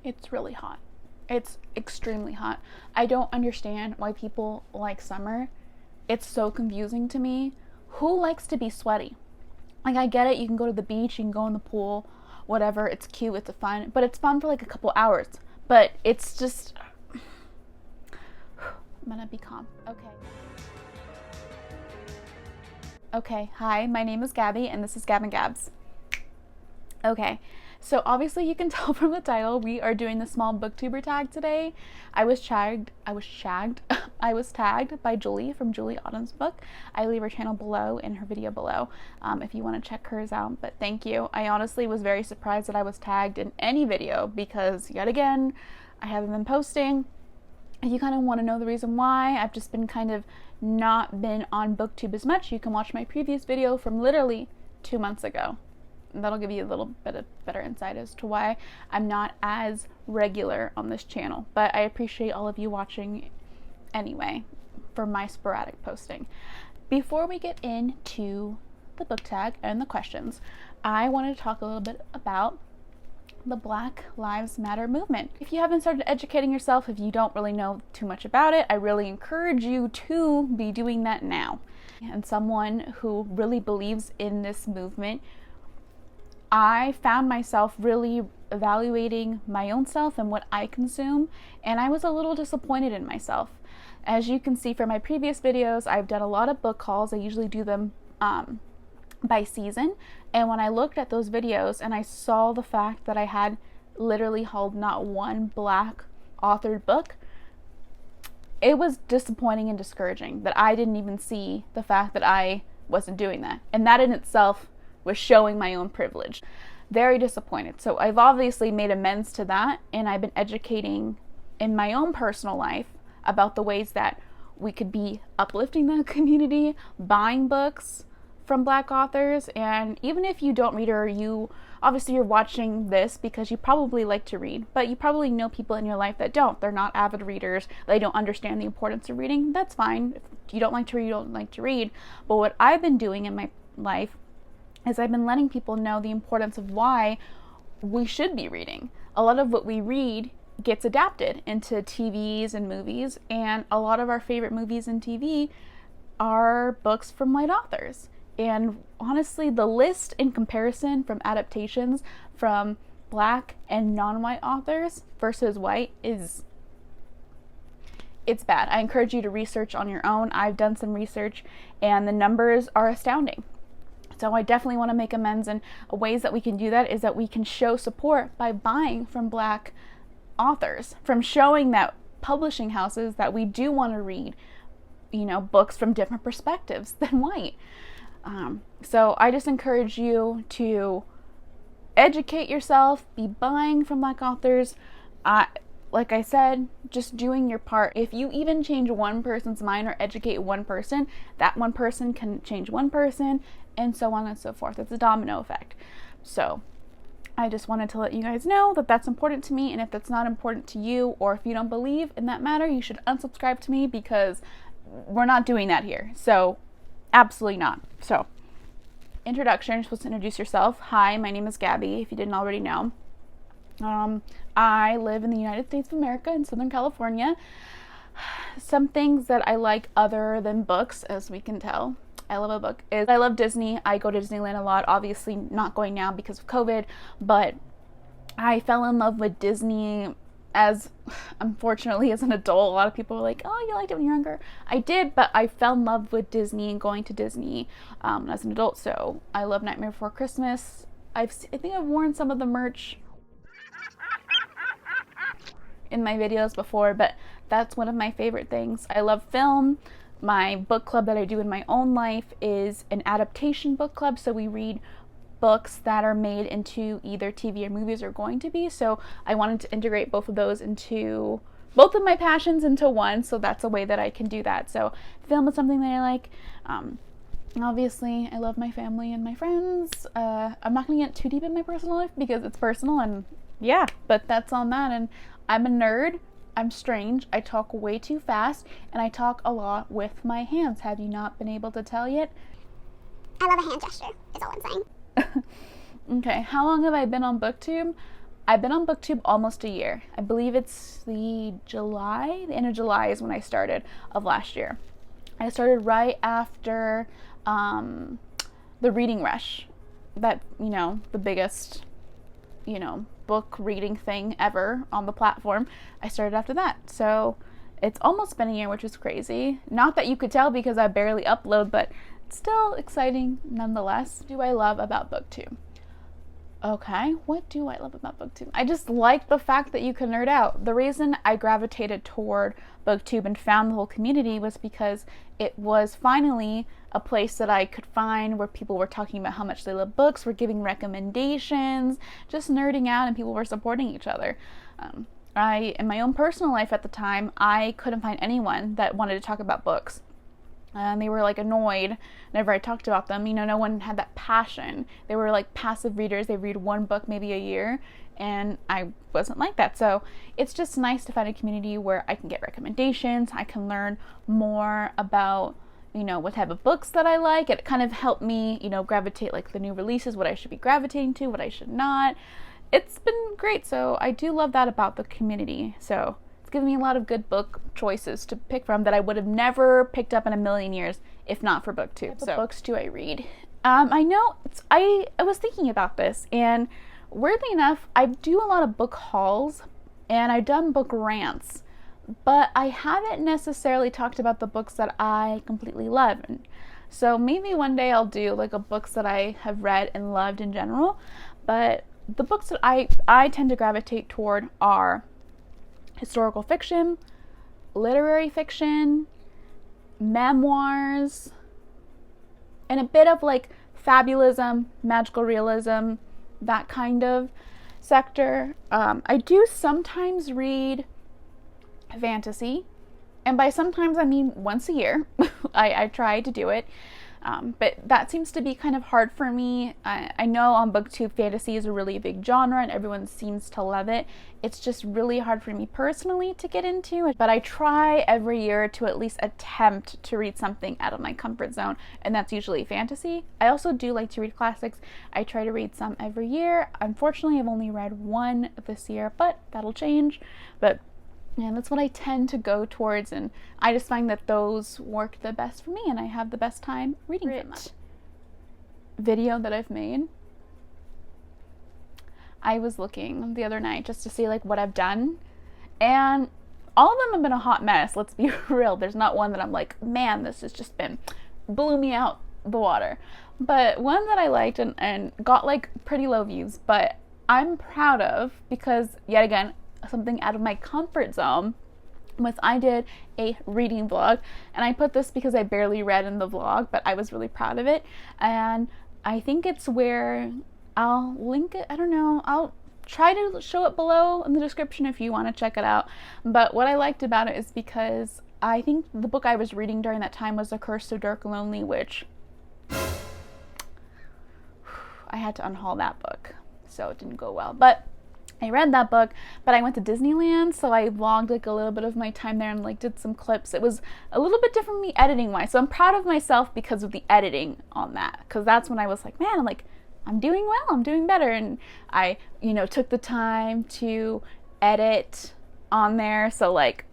It's really hot. It's extremely hot. I don't understand why people like summer. It's so confusing to me. Who likes to be sweaty? Like, I get it, you can go to the beach, you can go in the pool, whatever, it's cute, it's fun, but it's fun for like a couple hours. But it's just, I'm gonna be calm. Okay, hi, my name is Gabby, and this is Gab and Gabs. Okay, so obviously you can tell from the title, we are doing the small booktuber tag today. I was tagged by Julie from Julie Autumn's book. I leave her channel below in her video below if you want to check hers out, but thank you. I honestly was very surprised that I was tagged in any video because, yet again, I haven't been posting. If you kind of want to know the reason why, I've just been kind of not been on BookTube as much. You can watch my previous video from literally 2 months ago. That'll give you a little bit of better insight as to why I'm not as regular on this channel. But I appreciate all of you watching anyway for my sporadic posting. Before we get into the book tag and the questions, I wanted to talk a little bit about the Black Lives Matter movement. If you haven't started educating yourself, if you don't really know too much about it, I really encourage you to be doing that now. And someone who really believes in this movement, I found myself really evaluating my own self and what I consume, and I was a little disappointed in myself. As you can see from my previous videos, I've done a lot of book hauls. I usually do them by season, and when I looked at those videos and I saw the fact that I had literally hauled not one Black authored book, it was disappointing and discouraging that I didn't even see the fact that I wasn't doing that, and that in itself was showing my own privilege. Very disappointed. So I've obviously made amends to that, and I've been educating in my own personal life about the ways that we could be uplifting the community, buying books from Black authors. And even if you don't read, or you obviously you're watching this because you probably like to read, but you probably know people in your life that don't. They're not avid readers. They don't understand the importance of reading. That's fine. If you don't like to read, you don't like to read. But what I've been doing in my life is I've been letting people know the importance of why we should be reading. A lot of what we read gets adapted into TVs and movies, and a lot of our favorite movies and TV are books from white authors. And honestly, the list in comparison from adaptations from Black and non-white authors versus white it's bad. I encourage you to research on your own. I've done some research, and the numbers are astounding. So I definitely want to make amends, and ways that we can do that is that we can show support by buying from Black authors, from showing that publishing houses that we do want to read, books from different perspectives than white. So I just encourage you to educate yourself, be buying from Black authors. Like I said, just doing your part. If you even change one person's mind or educate one person, that one person can change one person, and so on and so forth. It's a domino effect. So I just wanted to let you guys know that that's important to me, and if that's not important to you, or if you don't believe in that matter, you should unsubscribe to me, because we're not doing that here. So absolutely not. So introduction, you're supposed to introduce yourself. Hi, my name is Gabby, if you didn't already know. I live in the United States of America in Southern California. Some things that I like other than books, as we can tell, I love a book, is I love Disney. I go to Disneyland a lot, obviously not going now because of COVID, but I fell in love with Disney unfortunately as an adult. A lot of people were like, oh, you liked it when you were younger. I did, but I fell in love with Disney and going to Disney as an adult. So I love Nightmare Before Christmas. I think I've worn some of the merch in my videos before, but that's one of my favorite things. I love film. My book club that I do in my own life is an adaptation book club, so we read books that are made into either TV or movies, or going to be. So I wanted to integrate both of my passions into one, so that's a way that I can do that. So film is something that I like. Obviously, I love my family and my friends. I'm not going to get too deep in my personal life because it's personal, and yeah, but that's on that. And I'm a nerd. I'm strange. I talk way too fast, and I talk a lot with my hands. Have you not been able to tell yet? I love a hand gesture, is all I'm saying. Okay, how long have I been on BookTube? I've been on Booktube almost a year. I believe it's the end of July is when I started of last year. I started right after the reading rush, that, you know, the biggest, you know, book reading thing ever on the platform. I started after that. So it's almost been a year, which is crazy. Not that you could tell because I barely upload, but it's still exciting nonetheless. What do I love about Booktube? Okay, what do I love about Booktube? I just like the fact that you can nerd out. The reason I gravitated toward Booktube and found the whole community was because it was finally a place that I could find where people were talking about how much they love books, were giving recommendations, just nerding out, and people were supporting each other. In my own personal life at the time, I couldn't find anyone that wanted to talk about books. They were like annoyed whenever I talked about them. You know, no one had that passion. They were like passive readers. They read one book maybe a year, and I wasn't like that. So it's just nice to find a community where I can get recommendations. I can learn more about, you know, what type of books that I like. It kind of helped me, you know, gravitate like the new releases, what I should be gravitating to, what I should not. It's been great. So I do love that about the community. So given me a lot of good book choices to pick from that I would have never picked up in a million years if not for Booktube. So, what books do I read? I know I was thinking about this, and weirdly enough, I do a lot of book hauls and I've done book rants, but I haven't necessarily talked about the books that I completely love. And so maybe one day I'll do like a books that I have read and loved in general, but the books that I tend to gravitate toward are historical fiction, literary fiction, memoirs, and a bit of like fabulism, magical realism, that kind of sector. I do sometimes read fantasy, and by sometimes I mean once a year. I try to do it. But that seems to be kind of hard for me. I know on Booktube fantasy is a really big genre and everyone seems to love it. It's just really hard for me personally to get into, but I try every year to at least attempt to read something out of my comfort zone, and that's usually fantasy. I also do like to read classics. I try to read some every year. Unfortunately, I've only read one this year, but that'll change. But and that's what I tend to go towards, and I just find that those work the best for me, and I have the best time reading them. Video that I've made. I was looking the other night just to see like what I've done, and all of them have been a hot mess. Let's be real. There's not one that I'm like, man, this has just been blew me out the water. But one that I liked and got like pretty low views, but I'm proud of because yet again, something out of my comfort zone was I did a reading vlog, and I put this because I barely read in the vlog, but I was really proud of it, and I think it's where I'll link it. I don't know, I'll try to show it below in the description if you want to check it out. But what I liked about it is because I think the book I was reading during that time was The Curse of Dark and Lonely, which I had to unhaul that book, so it didn't go well. But I read that book, but I went to Disneyland, so I vlogged like a little bit of my time there and like did some clips. It was a little bit different for me editing wise, so I'm proud of myself because of the editing on that, because that's when I was like, man, I'm doing well, I'm doing better. And I, you know, took the time to edit on there, so like,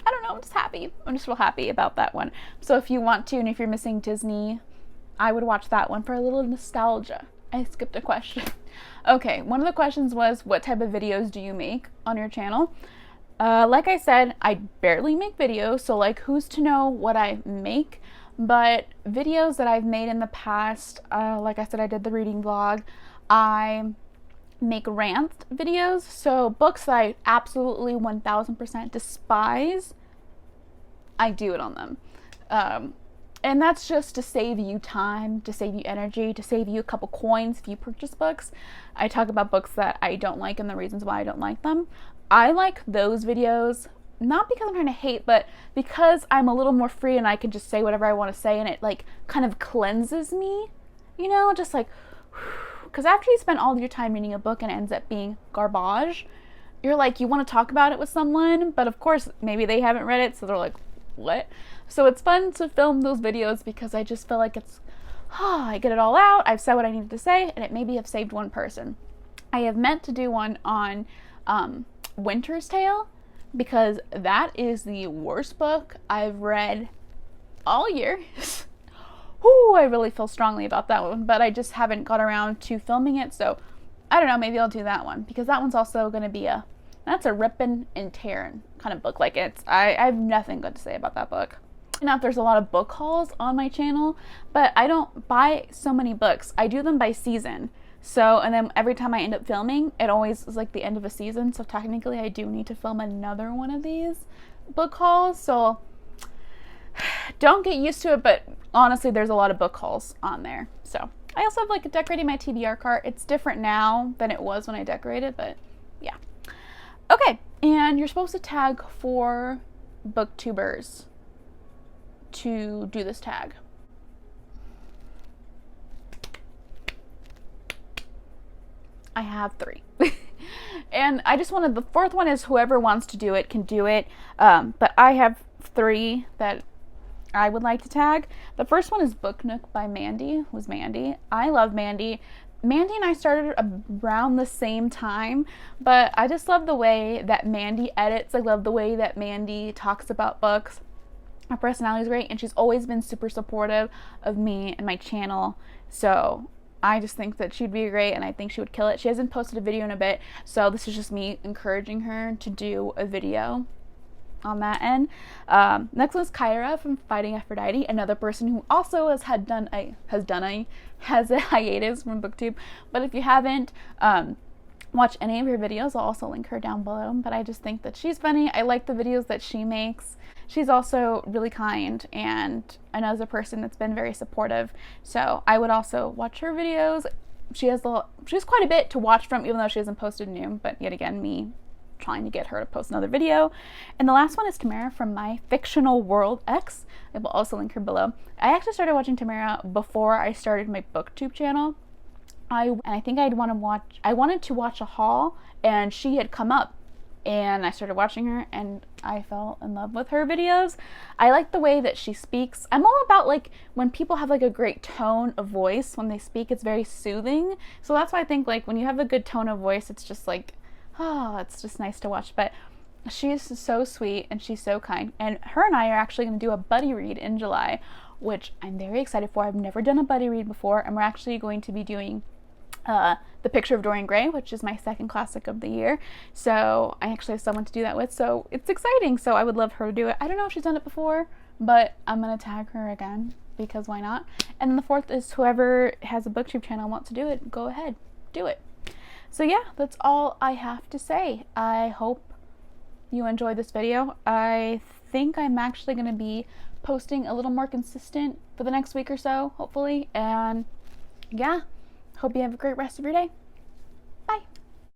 I don't know, I'm just happy. I'm just real happy about that one. So if you want to, and if you're missing Disney, I would watch that one for a little nostalgia. I skipped a question. Okay, one of the questions was, what type of videos do you make on your channel? Like I said, I barely make videos, so like who's to know what I make? But videos that I've made in the past, like I said, I did the reading vlog. I make rant videos, so books that I absolutely 1000% despise, I do it on them. And that's just to save you time, to save you energy, to save you a couple coins if you purchase books. I talk about books that I don't like and the reasons why I don't like them. I like those videos, not because I'm trying to hate, but because I'm a little more free and I can just say whatever I want to say, and it like kind of cleanses me, you know, just like, because after you spend all your time reading a book and it ends up being garbage, you're like, you want to talk about it with someone, but of course maybe they haven't read it, so they're like, what? So it's fun to film those videos because I just feel like it's, I get it all out, I've said what I needed to say, and it maybe have saved one person. I have meant to do one on Winter's Tale, because that is the worst book I've read all year. Whoo, I really feel strongly about that one, but I just haven't got around to filming it, so I don't know, maybe I'll do that one, because that one's also going to be that's a rippin' and tearin' kind of book. Like, I have nothing good to say about that book. Now, there's a lot of book hauls on my channel, but I don't buy so many books. I do them by season. So, and then every time I end up filming, it always is like the end of a season. So technically I do need to film another one of these book hauls. So don't get used to it, but honestly, there's a lot of book hauls on there. So I also have like decorating my TBR cart. It's different now than it was when I decorated, but yeah. Okay, and you're supposed to tag 4 booktubers to do this tag. I have 3. And I just wanted, the 4th one is whoever wants to do it can do it. But I have 3 that I would like to tag. The first one is Book Nook by Mandy. Who's Mandy? I love Mandy. Mandy and I started around the same time, but I just love the way that Mandy edits. I love the way that Mandy talks about books. Her personality is great, and she's always been super supportive of me and my channel. So I just think that she'd be great, and I think she would kill it. She hasn't posted a video in a bit, so this is just me encouraging her to do a video on that end. Next one is Kyra from Fighting Aphrodite, another person who also has a hiatus from BookTube. But if you haven't watched any of her videos, I'll also link her down below. But I just think that she's funny. I like the videos that she makes. She's also really kind, and I know as a person that's been very supportive, so I would also watch her videos. She has quite a bit to watch from, even though she hasn't posted new, but yet again, me trying to get her to post another video. And the last one is Tamara from My Fictional World X. I will also link her below. I actually started watching Tamara before I started my BookTube channel. I wanted to watch a haul, and she had come up, and I started watching her, and I fell in love with her videos. I like the way that she speaks. I'm all about, like, when people have like a great tone of voice when they speak, it's very soothing. So that's why I think, like, when you have a good tone of voice, it's just like, oh, it's just nice to watch. But she's so sweet, and she's so kind. And her and I are actually going to do a buddy read in July, which I'm very excited for. I've never done a buddy read before, and we're actually going to be doing The Picture of Dorian Gray, which is my 2nd classic of the year. So I actually have someone to do that with, so it's exciting. So I would love her to do it. I don't know if she's done it before, but I'm going to tag her again, because why not? And then the 4th is whoever has a BookTube channel and wants to do it, go ahead, do it. So yeah, that's all I have to say. I hope you enjoyed this video. I think I'm actually going to be posting a little more consistent for the next week or so, hopefully. And yeah, hope you have a great rest of your day.